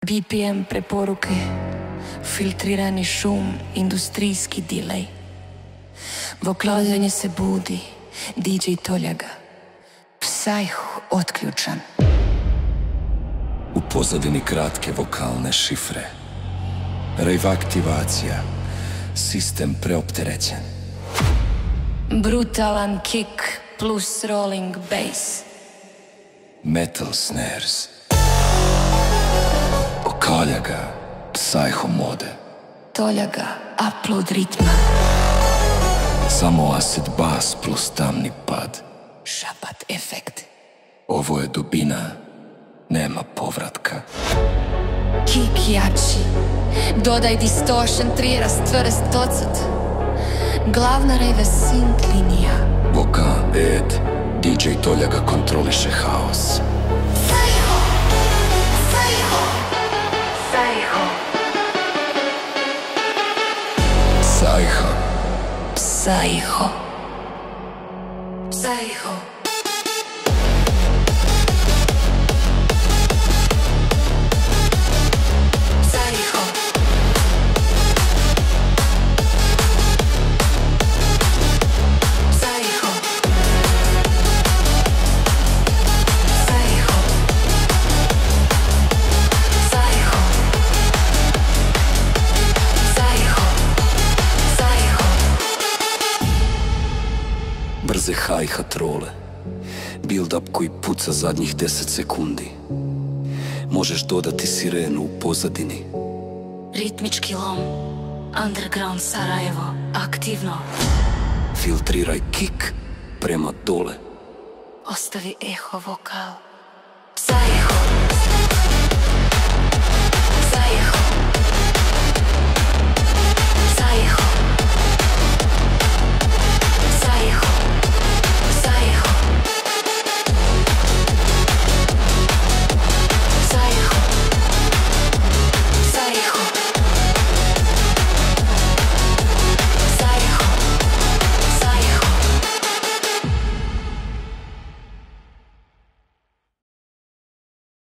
BPM preporuke, filtrirani šum, industrijski delay. Voklozanje se budi, DJ Toljaga, Psyho otključan. U pozadini kratke vokalne šifre, rave aktivacija, sistem preopterećen. Brutalan kick plus rolling bass. Metal snares. Okalja ga Psyho mode. Toljaga upload ritma. Samo acid bas plus tamni pad. Šapat efekt. Ovo je dubina, nema povratka. Kick jači, dodaj distortion, trijerast, tvrst, tocat. Glavna rave sync linija. Vokal, ed, DJ Toljaga kontroliše haos. Psyho, Psyho, Psyho, Psyho. Psyho, Psyho. Brze hi-hat role, build-up koji puca zadnjih 10 sekundi. Možeš dodati sirenu u pozadini. Ritmički lom, underground Sarajevo, aktivno. Filtriraj kick prema dole. Ostavi eho vokal.